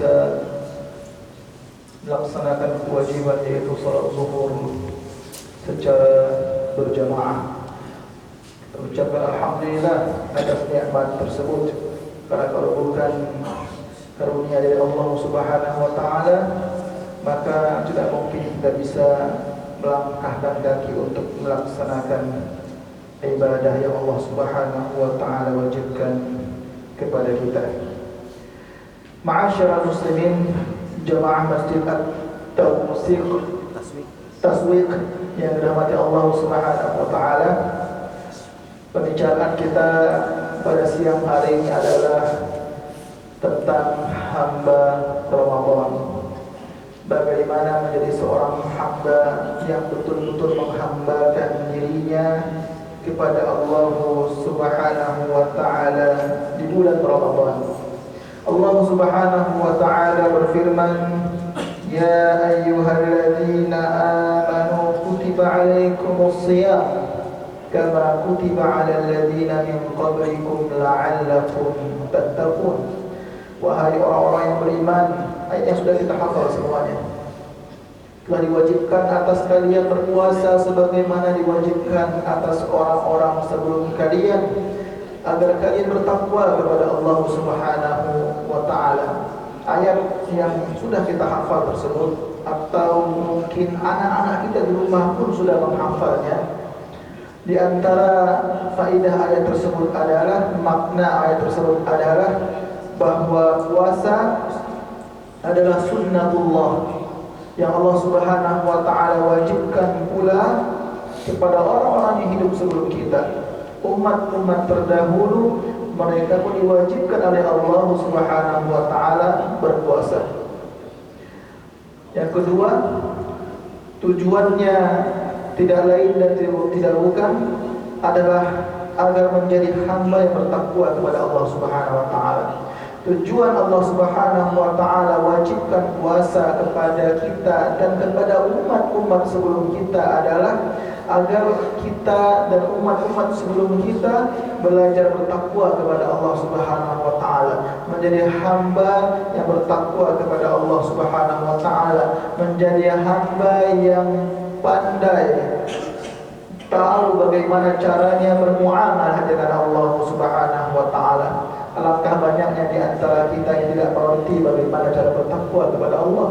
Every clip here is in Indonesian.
bisa melaksanakan kewajiban yaitu salat zuhur secara berjamaah. Kita ucapkan alhamdulillah atas nikmat tersebut, karena kalau bukan karunia dari Allah Subhanahu wa taala, maka tidak mungkin kita bisa melangkahkan kaki untuk melaksanakan ibadah yang Allah Subhanahu wa taala wajibkan kepada kita. Ma'asyiral muslimin, jamaah Masjid At-Taswiq yang dirahmati Allah Subhanahu wa taala, pembicaraan kita pada siang hari ini adalah tentang hamba Ramadan. Bagaimana menjadi seorang hamba yang betul-betul menghambakan dirinya kepada Allah Subhanahu wa taala di bulan Ramadan. Allah Subhanahu wa taala berfirman, "Ya ayyuhalladzina amanu kutiba 'alaikumus shiyam kama kutiba 'alal ladzina min qablikum la'allakum tattaqun." Wahai orang-orang yang beriman, ayat yang sudah kita hafal semuanya. Telah diwajibkan atas kalian berpuasa sebagaimana diwajibkan atas orang-orang sebelum kalian, agar kalian bertakwa kepada Allah Subhanahu wa taala. Ayat yang sudah kita hafal tersebut, atau mungkin anak-anak kita di rumah pun sudah menghafalnya. Di antara faedah ayat tersebut adalah, makna ayat tersebut adalah bahwa puasa adalah sunnatullah yang Allah Subhanahu wa taala wajibkan pula kepada orang-orang yang hidup sebelum kita. Umat-umat terdahulu mereka pun diwajibkan oleh Allah Subhanahu wa taala berpuasa. Yang kedua, tujuannya tidak lain dan tidak bukan adalah agar menjadi hamba yang bertakwa kepada Allah Subhanahu wa taala. Tujuan Allah Subhanahu wa taala wajibkan puasa kepada kita dan kepada umat-umat sebelum kita adalah agar kita dan umat-umat sebelum kita belajar bertakwa kepada Allah Subhanahu wa taala, menjadi hamba yang bertakwa kepada Allah Subhanahu wa taala, menjadi hamba yang pandai, tahu bagaimana caranya bermuamalah dengan Allah Subhanahu wa taala. Alangkah banyaknya di antara kita yang tidak mengerti bagaimana cara bertakwa kepada Allah.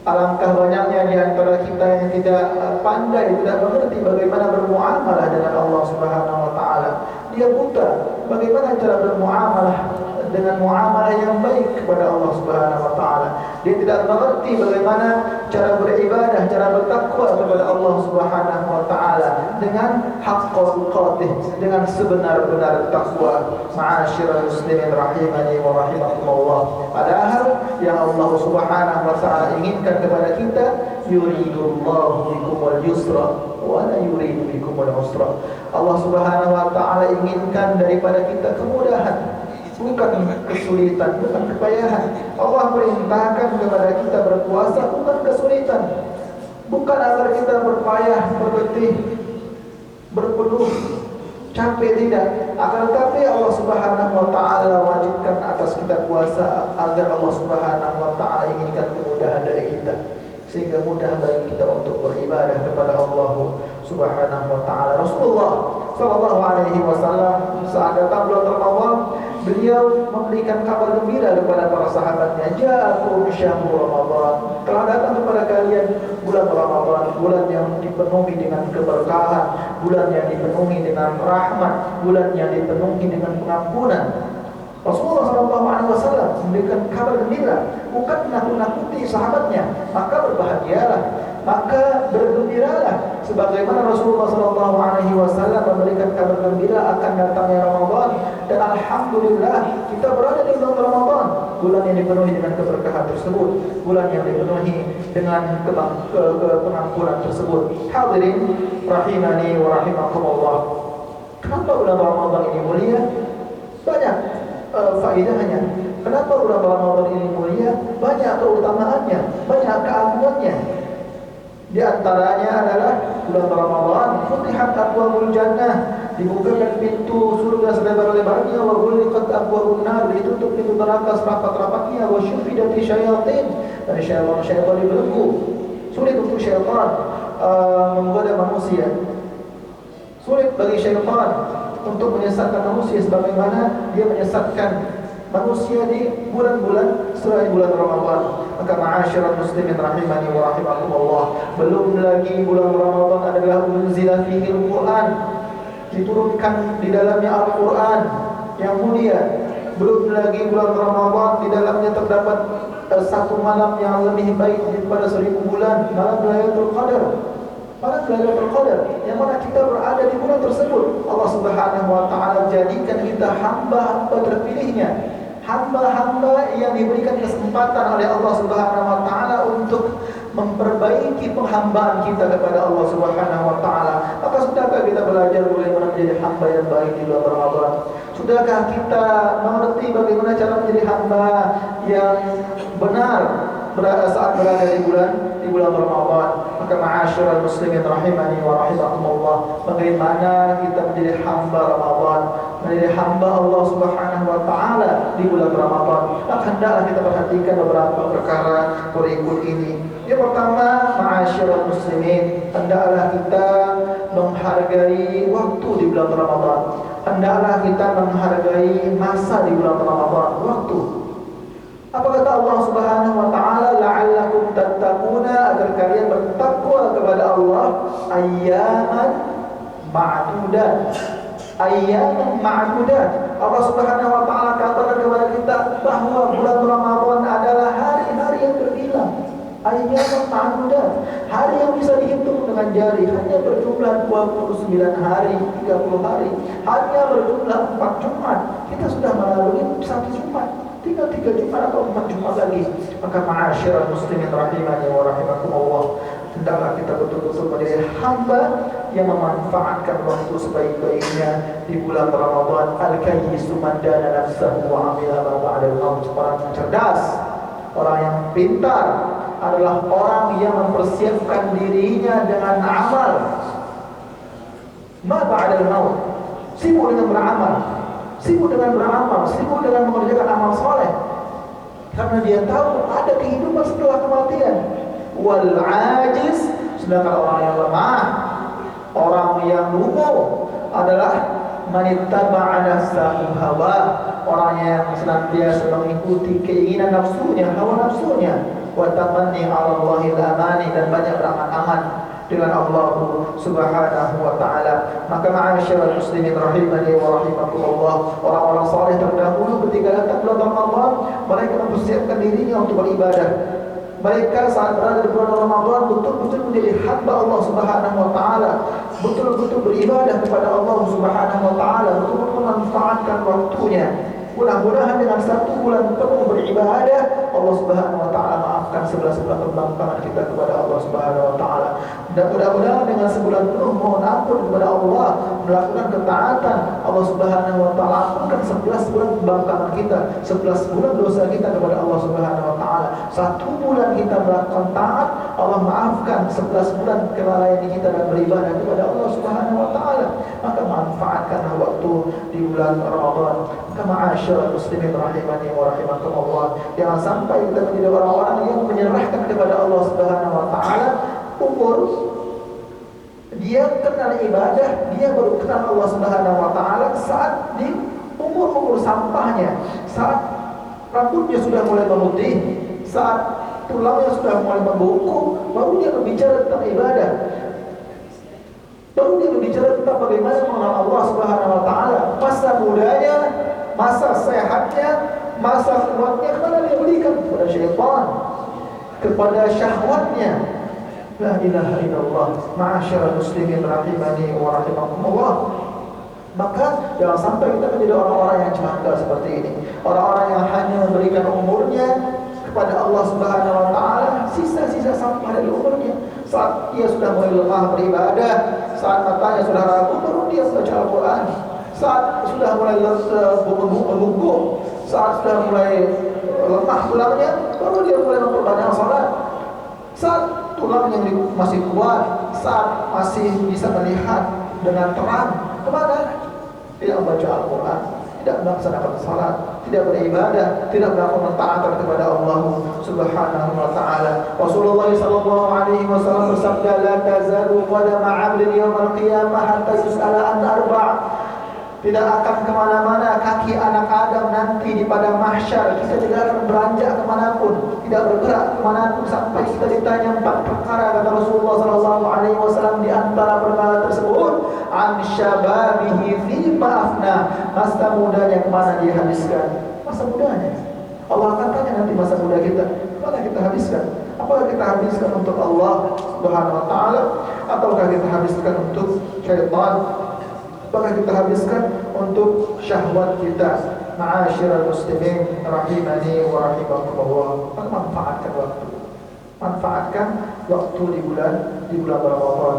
Alangkah banyaknya di antara kita yang tidak pandai, tidak mengerti bagaimana bermuamalah dengan Allah Subhanahu wa taala. Dia buta bagaimana cara bermuamalah dengan muamalah yang baik kepada Allah Subhanahu wa taala. Dia tidak mengerti bagaimana cara beribadah, cara bertakwa kepada Allah Subhanahu wa taala dengan haqqul qatih, dengan sebenar-benar takwa. Ma'asyiral muslimin rahimani wa rahimakumullah. Padahal yang Allah Subhanahu wa taala inginkan kepada kita, yuridullahu bikumul yusra wa la yuridu bikumul usra. Allah Subhanahu wa taala inginkan daripada kita kemudahan, bukan kesulitan, bukan kepayahan. Allah perintahkan kepada kita berpuasa bukan kesulitan, bukan agar kita berpayah, berletih, berpeluh, capek, tidak. Akan tetapi Allah Subhanahu wa taala wajibkan atas kita puasa agar Allah Subhanahu wa taala inginkan kemudahan dari kita, sehingga mudah bagi kita untuk beribadah kepada Allah Subhanahu wa taala. Rasulullah sallallahu alaihi wasallam saat datang bulan Ramadan, beliau memberikan kabar gembira kepada para sahabatnya, ja'akum syahrul Ramadan, telah datang kepada kalian bulan Ramadan, bulan yang dipenuhi dengan keberkahan, bulan yang dipenuhi dengan rahmat, bulan yang dipenuhi dengan pengampunan. Rasulullah SAW memberikan kabar gembira, bukan menakut-nakuti sahabatnya. Maka berbahagialah, maka bergembiralah, sebagaimana Rasulullah SAW memberikan kabar gembira akan datangnya Ramadan. Dan alhamdulillah kita berada di bulan Ramadan, bulan yang dipenuhi dengan keberkahan tersebut, bulan yang dipenuhi dengan pengampunan tersebut. Hadirin rahimani wa rahimakumullah. Kenapa bulan Ramadan ini mulia? Banyak faedahnya. Kenapa bulan Ramadan ini mulia? Banyak keutamaannya, banyak keagungannya. Di antaranya adalah bulan Ramadan futihat abwabul jannah, dibukakan pintu surga selebar-lebarnya, wa ghulqat abwabun nar, ditutup pintu neraka serapat-rapatnya, wa syufidati syayatin, dan syaitan dibelenggu. Sulit untuk syaitan menggoda manusia. Sulit bagi syaitan untuk menyesatkan manusia sebagaimana dia menyesatkan manusia di bulan-bulan selain bulan Ramadan. Maka ma'asyiral muslimin rahimani wa rahimakumullah, belum lagi bulan Ramadan adalah unzila fihi al-Quran, diturunkan di dalamnya Al-Quran yang mulia. Belum lagi bulan Ramadan di dalamnya terdapat satu malam yang lebih baik daripada 1000 bulan, malam Lailatul Qadar. Malam Lailatul Qadar yang mana kita berada di bulan tersebut. Allah Subhanahu wa taala jadikan kita hamba-hamba terpilihnya, hamba-hamba yang diberikan kesempatan oleh Allah Subhanahu wa taala untuk memperbaiki penghambaan kita kepada Allah Subhanahu wa taala. Maka sudahkah kita belajar bagaimana menjadi hamba yang baik di bulan Ramadan? Sudahkah kita mengerti bagaimana cara menjadi hamba yang benar saat berada di bulan Ramadan? Maka ma'asyiral muslimin rahimani wa rahimakumullah, bagaimana kita menjadi hamba Ramadan, menjadi hamba Allah Subhanahu wa taala di bulan Ramadan? Maka hendaklah kita perhatikan beberapa perkara berikut ini. Yang pertama, ma'asyiral muslimin, hendaklah kita menghargai waktu di bulan Ramadan. Hendaklah kita menghargai masa di bulan Ramadan, waktu. Apa kata Allah Subhanahu wa taala? La'allakum tattaquna, agar kalian bertakwa kepada Allah, ayyaman ma'dudat. Ayyaman ma'dudat. Allah Subhanahu wa taala katakan kepada kita bahwa bulan Ramadan adalah hari-hari yang terbilang. Ayyaman ma'dudat, hari yang bisa dihitung dengan jari, hanya berjumlah 29 hari, 30 hari, hanya berjumlah 4 Jumat. Kita sudah melalui 1 Jumat, tinggal 3 Jumat atau 4 Jumat lagi. Maka ma'asyiral muslimin rahimani wa rahimakumullah, hendaklah kita betul-betul menjadi hamba yang memanfaatkan waktu sebaik-baiknya di bulan Ramadan. Al-kayyisu man dana nafsahu wa 'amila ma ba'dal maut. Orang yang cerdas, orang yang pintar adalah orang yang mempersiapkan dirinya dengan amal ma ba'dal maut. Sibuk dengan beramal, sibuk dengan mengerjakan amal soleh, karena dia tahu ada kehidupan setelah kematian. Wal ajiz, sedangkan orang yang lemah, orang yang lungo adalah manittaba'a nafsahu hawa, orang yang senantiasa mengikuti keinginan nafsunya, hawa nafsunya, wa tamanni 'ala Allahil amani, dan banyak berangan-angan dengan Allah Subhanahu wa taala. Maka ma'asyiral muslimin rahimani wa rahimakumullah, orang-orang saleh terdahulu ketika datang bulan Ramadan, mereka mempersiapkan dirinya untuk beribadah. Mereka saat berada di bulan Ramadan betul-betul menjadi hamba Allah Subhanahu wa taala, betul-betul beribadah kepada Allah Subhanahu wa taala, betul-betul memanfaatkan waktunya. Mudah-mudahan dengan 1 bulan penuh beribadah, Allah Subhanahu wa taala maafkan 11 bulan pembangkangan kita kepada Allah Subhanahu wa taala. Dan mudah-mudahan dengan sebulan penuh mohon ampun kepada Allah, melakukan ketaatan, Allah Subhanahu wa taala ampunkan 11 bulan pembangkangan kita, 11 bulan dosa kita kepada Allah Subhanahu wa taala. 1 bulan kita melakukan taat, Allah maafkan 11 bulan kelalaian kita dan beribadah kepada Allah Subhanahu wa taala. Maka manfaatkanlah waktu di bulan Ramadan. Maka ma'asyiral muslimin rahimani wa rahimakumullah, jangan sampai kita menjadi orang-orang yang menyerahkan kepada Allah Subhanahu wa taala umur. Dia kenal ibadah, dia baru kenal Allah Subhanahu wa taala saat di umur-umur sampahnya, saat rambutnya sudah mulai memutih, saat tulangnya sudah mulai membungkuk, baru dia berbicara tentang ibadah. Baru dia berbicara tentang bagaimana mengenal Allah Subhanahu wa taala. Masa mudanya, masa sehatnya, masa kuatnya kemana dia berikan? Kepada syaitan, kepada syahwatnya. La ilaha illallah. Ma'asyiral muslimin rahimani wa rahimakumullah. Maka jangan sampai kita menjadi orang-orang yang celaka seperti ini, orang-orang yang hanya memberikan umurnya kepada Allah Subhanahu wa taala, sisa-sisa sampah dari umurnya. Saat dia sudah mulai lemah beribadah, saat matanya sudah ragu, baru dia membaca Al-Quran. Saat sudah mulai membungkuk, saat sudah mulai lemah tulangnya, baru dia mulai memperbanyak salat. Saat tulangnya masih kuat, saat masih bisa melihat dengan terang, Kemana? Tidak membaca Al-Quran, tidak melaksanakan salat, tidak beribadah, tidak melakukan taat kepada Allah Subhanahu wa taala. Rasulullah sallallahu alaihi wasallam bersabda, "La tazalu qadama 'abdin yaumil qiyamah hatta yus'ala an arba'." Tidak akan kemana-mana kaki anak Adam nanti di padang mahsyar. Kita tidak akan beranjak kemanapun, tidak bergerak kemanapun sampai kita ditanya 4 perkara, kata Rasulullah SAW. Di antara perkara tersebut, an syababihi fima afna, masa mudanya kemana dia habiskan? Masa mudanya Allah akan tanya nanti masa muda kita, kemana kita habiskan? Apakah kita habiskan untuk Allah Subhanahu wa taala, ataukah kita habiskan untuk syaitan? Apakah kita habiskan untuk syahwat kita? Ma'asyiral muslimin rahimani wa rahimakumullah. Manfaatkan waktu. Manfaatkan waktu di bulan Ramadan.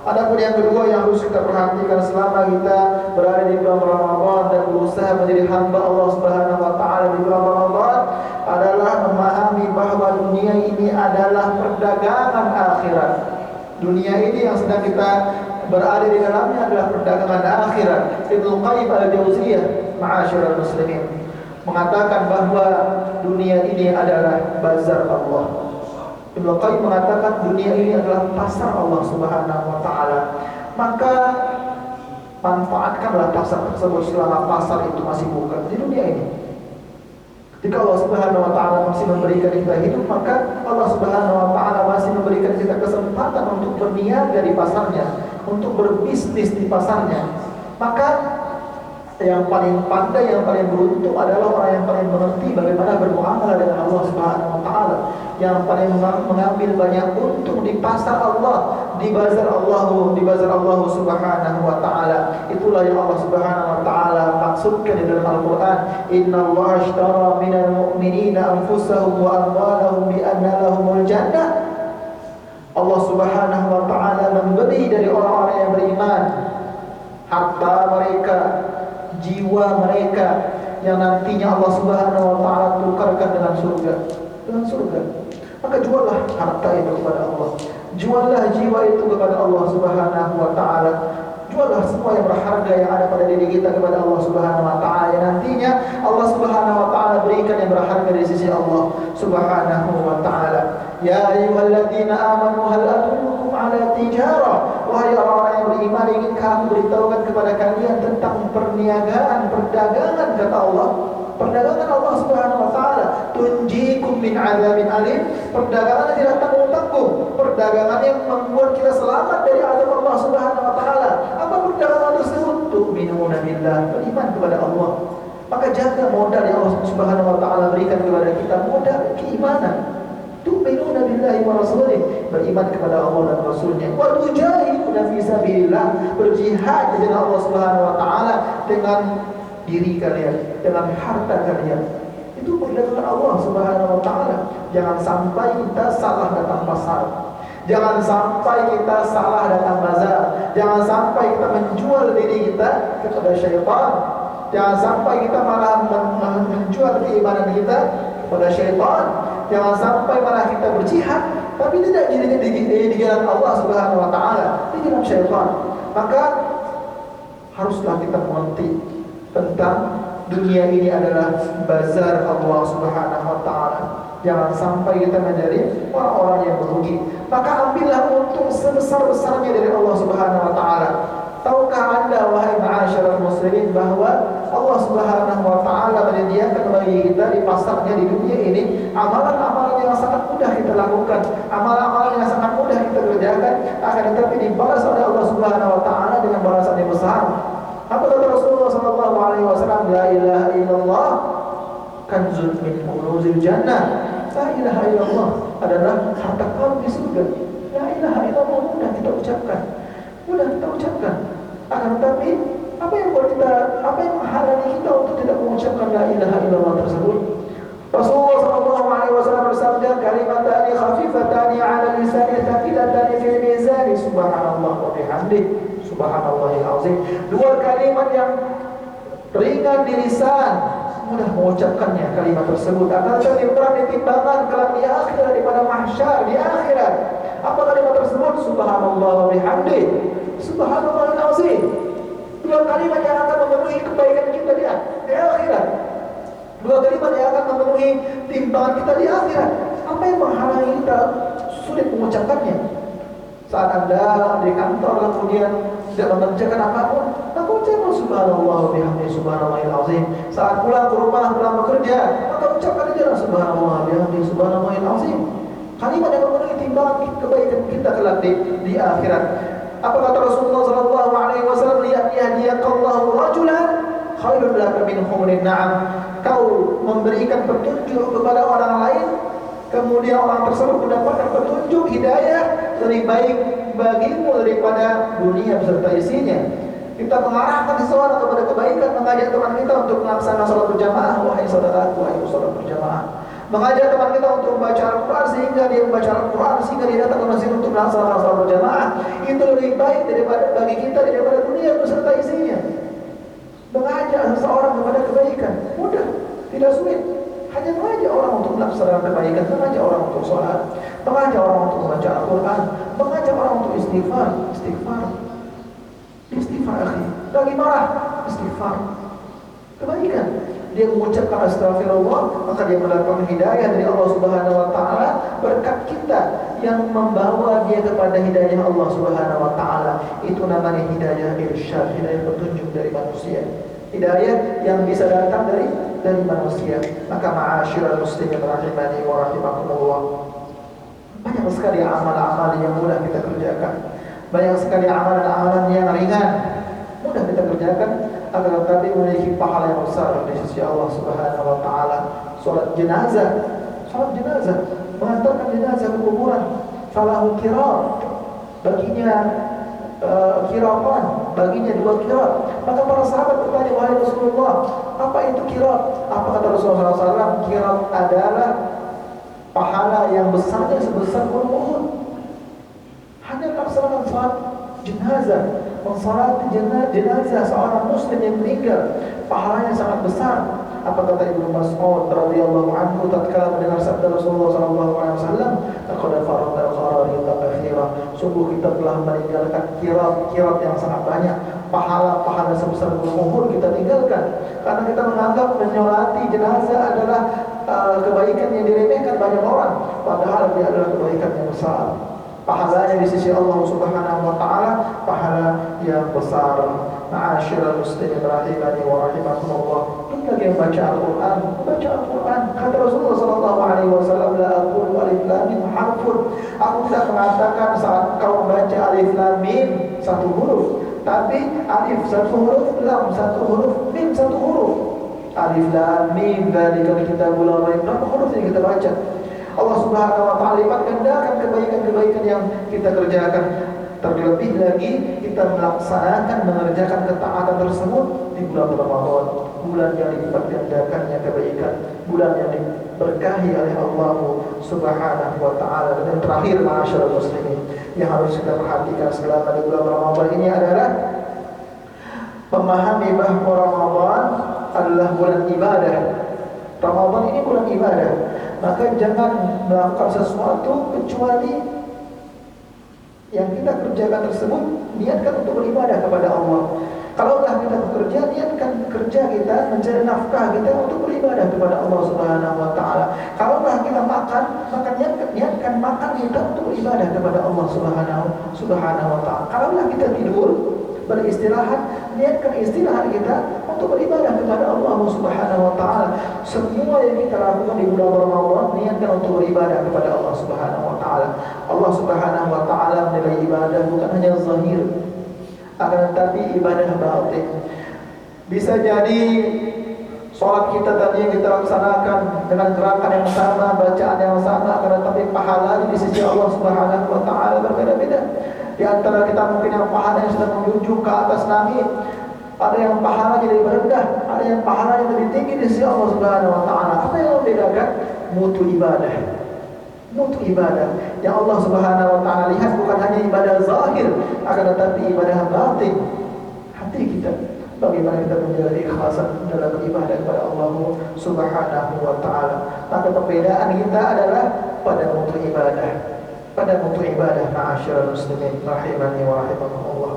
Adapun yang kedua yang harus kita perhatikan selama kita berada di bulan Ramadan dan berusaha menjadi hamba Allah Subhanahu wa taala di bulan Ramadan adalah memahami bahwa dunia ini adalah perdagangan akhirat. Dunia ini yang sedang kita berada di dalamnya adalah perdagangan akhirat. Ibnu Qayyim al-Jauziyah, ma'asyiral muslimin, mengatakan bahwa dunia ini adalah bazar Allah. Ibnu Qayyim mengatakan dunia ini adalah pasar Allah Subhanahu wa taala. Maka manfaatkanlah pasar tersebut selama pasar itu masih buka di dunia ini. Jika Allah Subhanahu wa taala masih memberikan kita hidup, maka Allah Subhanahu wa taala masih memberikan kita kesempatan untuk berniaga di pasarnya, untuk berbisnis di pasarnya. Maka yang paling pandai, yang paling beruntung adalah orang yang paling mengerti bagaimana bermuamalah dengan Allah Subhanahu wa taala, yang paling mengambil banyak untung di pasar Allah, di bazar Allah Subhanahu wa taala. Itulah yang Allah Subhanahu wa taala maksudkan di dalam Al-Qur'an, "Innallaha ashtara minal mu'minina anfusahum wa amwalahum bi anna lahumul jannah." Allah Subhanahu wa taala membeli dari orang-orang yang beriman harta mereka, jiwa mereka, yang nantinya Allah Subhanahu wa taala tukarkan dengan surga. Dengan surga. Maka juallah harta itu kepada Allah. Juallah jiwa itu kepada Allah Subhanahu wa taala. Juallah semua yang berharga yang ada pada diri kita kepada Allah Subhanahu wa taala. Nantinya Allah Subhanahu wa taala berikan yang berharga di sisi Allah Subhanahu wa taala. Ya ayyuhalladzina amanu hal adullukum ala tijarah. Wahai orang-orang yang beriman, ingin kami beritahukan kepada kalian tentang perniagaan, perdagangan, kata Allah. Perdagangan Allah Subhanahu wa taala, tunjikum min adzabin alim. Perdagangan yang tidak tanggung-tanggung, perdagangan yang membuat kita selamat dari azab Allah Subhanahu wa taala. Apa perdagangan tersebut? Tu'minuna billah, beriman kepada Allah. Maka jaga modal yang Allah Subhanahu wa taala berikan kepada kita, modal keimanan. Tu'minuna billahi wa rasulih, beriman kepada Allah dan Rasulnya. Wa tujahiduna fi sabilillah, berjihad di jalan Allah Subhanahu wa taala dengan diri kalian, dengan harta kalian. Itu perdagangan Allah Subhanahu wa taala. Jangan sampai kita salah datang pasar. Jangan sampai kita salah datang bazar. Jangan sampai kita menjual diri kita kepada syaitan. Jangan sampai kita malah menjual keimanan kita kepada syaitan. Jangan sampai malah kita berjihad tapi tidak di jalan Allah Subhanahu wa taala, di jalan syaitan. Maka haruslah kita mengerti tentang dunia ini adalah bazar Allah Subhanahu wa taala. Jangan sampai kita menjadi orang-orang yang merugi. Maka ambillah untung sebesar-besarnya dari Allah Subhanahu wa taala. Tahukah Anda wahai ma'asyiral muslimin bahwa Allah Subhanahu wa taala menyediakan bagi kita di pasarnya di dunia ini amalan-amalan yang sangat mudah kita lakukan, amalan-amalan yang sangat mudah kita kerjakan, akan tetapi dibalas oleh Allah Subhanahu wa taala dengan balasan yang besar. Apa kata Rasulullah sallallahu alaihi wasallam? La ilaha illallah kanzun min kunuzil jannah. La ilaha illallah adalah harta karun di surga. La ilaha illallah mudah kita ucapkan. Mudah kita ucapkan. Akan tetapi apa yang menghalangi kita untuk tidak mengucapkan la ilaha illallah tersebut? Rasulullah sallallahu alaihi wasallam bersabda, "Kalimatani khafifatani 'ala lisani, thaqilatani fil mizan, subhanallah wa bihamdihi, subhanallahil azim." Dua kalimat yang ringan di lisan, mudah mengucapkannya kalimat tersebut, akan tetapi berat di timbangan kelak di akhirat, di pada mahsyar, di akhirat. Apa kalimat tersebut? Subhanallah wa bihamdihi, subhanallahil azim. Dua kalimat yang akan memenuhi kebaikan kita di akhirat. Dua kalimat yang akan memenuhi timbangan kita di akhirat. Apa yang menghalangi kita sulit mengucapkannya? Saat Anda di kantor kemudian tidak mengerjakan apapun, maka ucapkan subhanallah wa bihamdihi subhanallahil azim. Saat pulang ke rumah, pulang bekerja, maka ucapkan aja subhanallah wa bihamdihi subhanallahil azim. Kalimat yang memenuhi timbangan kebaikan kita kelak di akhirat. Apa kata Rasulullah sallallahu alaihi wasallam, "Yahdiyakallahu rajulan khairun laka min humurin na'am." Kau memberikan petunjuk kepada orang lain, kemudian orang tersebut mendapatkan petunjuk hidayah lebih baik bagimu daripada dunia beserta isinya. Kita mengarahkan seseorang kepada kebaikan, mengajak teman kita untuk melaksanakan salat berjamaah. Wahai saudaraku, ayo salat berjamaah. Mengajak teman kita untuk membaca Al-Quran sehingga dia membaca Al-Quran, sehingga dia datang ke masjid untuk melaksanakan salat berjamaah. Itu lebih baik bagi kita daripada dunia beserta isinya. Mengajak seseorang kepada kebaikan mudah, tidak sulit. Hanya mengajak orang untuk melaksanakan kebaikan, mengajak orang untuk sholat, mengajak orang untuk membaca Al-Quran, mengajak orang untuk istighfar, akhi. Lagi marah, istighfar, kebaikan. Dia mengucapkan astagfirullah, maka dia mendapatkan hidayah dari Allah Subhanahu wa taala, berkat kita yang membawa dia kepada hidayah Allah Subhanahu wa taala. Itu namanya hidayah irsyad, hidayah petunjuk dari manusia. Hidayah yang bisa datang dari manusia. Maka ma'asyiral muslimin rahimani wa rahimakumullah, banyak sekali amal-amal yang mudah kita kerjakan. Banyak sekali amalan-amalan yang ringan mudah kita kerjakan, agar tetapi memiliki pahala yang besar di sisi Allah Subhanahu wa taala. Salat jenazah, mengantarkan jenazah ke kuburan, falahu kiram, baginya kiraman, baginya 2 kiram. Maka para sahabat bertanya, wahai Rasulullah, apa itu kiram? Apa kata Rasulullah SAW? Kiram adalah pahala yang besarnya sebesar gunung Uhud. Hanya melaksanakan salat jenazah, mensalati jenazah seorang muslim yang meninggal, pahalanya sangat besar. Apa kata Ibnu Mas'ud radhiyallahu anhu tatkala mendengar sabda Rasulullah sallallahu alaihi wasallam, "Laqad farada al-qararita katsira." Sungguh kita telah meninggalkan kirat yang sangat banyak, pahala-pahala sebesar gunung Uhud kita tinggalkan karena kita menganggap menyolati jenazah adalah kebaikan yang diremehkan banyak orang, padahal dia adalah kebaikan yang besar. Pahalanya di sisi Allah Subhanahu wa taala pahala yang besar. Ma'asyiral muslimin rahimani wa rahimakumullah. Bagi yang baca Al-Quran, kata Rasulullah sallallahu alaihi wasallam, la aqulu alif lam mim harfun. Aku tidak mengatakan saat kau membaca alif lam mim satu huruf, tapi alif satu huruf, lam satu huruf, mim satu huruf. Alif lam mim dzalikal kitabul la raib. Berapa huruf yang kita baca? Allah Subhanahu wa taala lipat gandakan kebaikan-kebaikan yang kita kerjakan. Terlebih lagi kita melaksanakan, mengerjakan ketaatan tersebut di bulan Ramadan, bulan yang dilipat gandakannya kebaikan, bulan yang diberkahi oleh Allah Subhanahu wa taala. Dan terakhir, ma'asyiral muslimin, yang harus kita perhatikan selama di bulan Ramadan ini adalah memahami bahwa Ramadan adalah bulan ibadah. Ramadan ini bulan ibadah. Maka jangan melakukan sesuatu kecuali yang kita kerjakan tersebut niatkan untuk beribadah kepada Allah. Kalaulah kita bekerja, niatkan kerja kita, mencari nafkah kita untuk beribadah kepada Allah Subhanahu wa taala. Kalaulah kita makan, maka niatkan makan kita untuk beribadah kepada Allah Subhanahu wa taala. Kalaulah kita tidur, beristirahat, niatkan istirahat kita untuk beribadah kepada Allah Subhanahu wa taala. Semua yang kita lakukan di bulan Ramadan niatkan untuk beribadah kepada Allah Subhanahu wa taala. Allah Subhanahu wa taala menilai ibadah bukan hanya zahir, akan tetapi ibadah batin. Bisa jadi sholat kita tadi yang kita laksanakan dengan gerakan yang sama, bacaan yang sama, akan tetapi pahalanya di sisi Allah Subhanahu wa taala berbeda-beda. Di antara kita mungkin yang pahalanya sedang menjunjung ke atas langit, ada yang pahalanya lebih rendah, ada yang pahalanya lebih tinggi di sisi Allah Subhanahu wa taala. Apa yang membedakan? Mutu ibadah yang Allah Subhanahu wa taala lihat bukan hanya ibadah zahir, akan tetapi ibadah batin, hati kita. Bagaimana kita menjaga ikhlasan dalam beribadah kepada Allah Subhanahu wa taala. Maka perbedaan kita adalah pada mutu ibadah, ma'asyiral muslimin rahimani wa rahimakumullah.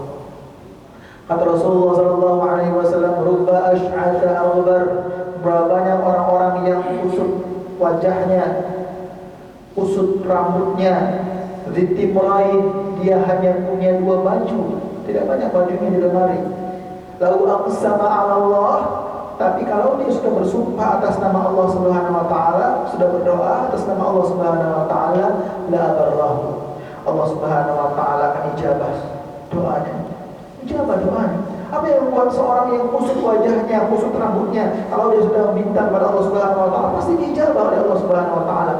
Kata Rasulullah sallallahu alaihi wasallam, "Rubba asy'atha aghbar." Berapa banyak orang-orang yang kusut wajahnya, kusut rambutnya, zitimrai, dia hanya punya 2 baju, tidak banyak bajunya di lemari. Lalu aqsama 'ala Allah, tapi kalau dia sudah bersumpah atas nama Allah Subhanahu wa taala, sudah berdoa atas nama Allah Subhanahu wa taala, la abarrahu. Allah Subhanahu wa taala akan ijabah doanya. Ijabah doanya. Apa yang membuat seorang yang kusut wajahnya, kusut rambutnya, kalau dia sudah meminta kepada Allah Subhanahu wa taala, pasti diijabah oleh Allah Subhanahu wa taala.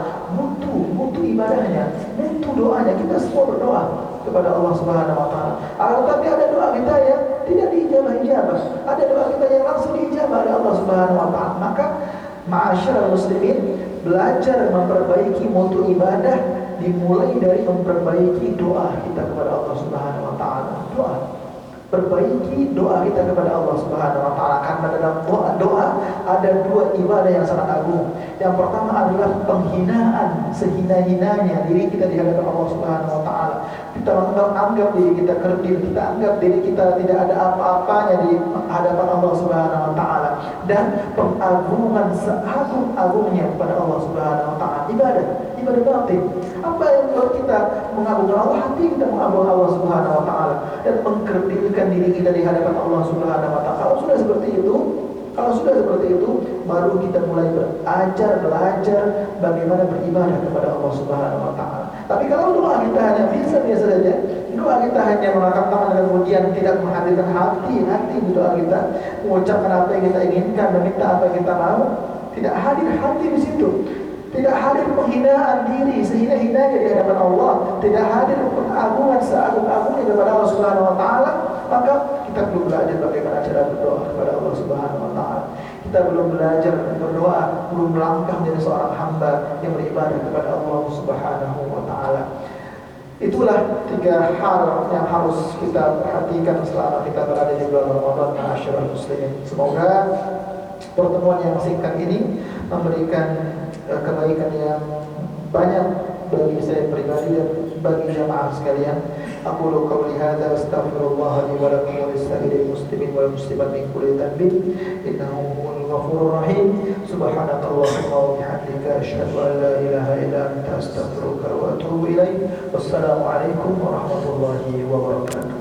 Mutu ibadahnya, mutu doanya. Kita semua berdoa kepada Allah Subhanahu wa taala. Tetapi ada doa kita yang tidak diijabah. Ada doa kita yang langsung diijabah oleh Allah Subhanahu wa taala. Maka ma'asyiral muslimin, belajar memperbaiki mutu ibadah dimulai dari memperbaiki doa kita kepada Allah Subhanahu wa taala. Perbaiki doa kita kepada Allah Subhanahu wa taala, karena dalam doa ada 2 ibadah yang sangat agung. Yang pertama adalah penghinaan sehina-hinanya diri kita di hadapan Allah Subhanahu wa taala. Kita anggap diri kita kerdil, kita anggap diri kita tidak ada apa-apanya di hadapan Allah Subhanahu wa taala, dan pengagungan seagung-agungnya kepada Allah Subhanahu wa taala. Ibadah batin. Apa yang membuat kita mengagungkan Allah? Hati kita mengagungkan Allah Subhanahu wa taala dan mengkerdilkan diri kita di hadapan Allah Subhanahu wa taala. Kalau sudah seperti itu, baru kita mulai belajar bagaimana beribadah kepada Allah Subhanahu wa taala. Tapi kalau doa kita hanya biasa saja, doa kita hanya mengangkat tangan dan kemudian tidak menghadirkan hati di doa kita, mengucapkan apa yang kita inginkan, meminta apa yang kita mau, tidak hadir hati di situ. Tidak hadir penghinaan diri sehina-hinanya di hadapan Allah, tidak hadir pengagungan seagung-agungnya kepada Allah Subhanahu wa taala, maka kita belum belajar bagaimana cara berdoa kepada Allah Subhanahu wa taala. Kita belum belajar berdoa, belum melangkah menjadi seorang hamba yang beribadah kepada Allah Subhanahu wa taala. Itulah 3 hal yang harus kita perhatikan selama kita berada di bulan Ramadan, ma'asyiral muslimin. Semoga pertemuan yang singkat ini memberikan kebaikan yang banyak bagi saya pribadi dan bagi jamaah sekalian. Aqulu qawli hadza astaghfirullah li wa lakum wa lisa'iril muslimin wal muslimat min kulli dhanbin innahu huwal ghafurur rahim. Subhanakallahumma wa bihamdika asyhadu an la ilaha illa anta astaghfiruka wa atubu ilaik. Wassalamu alaikum warahmatullahi wabarakatuh.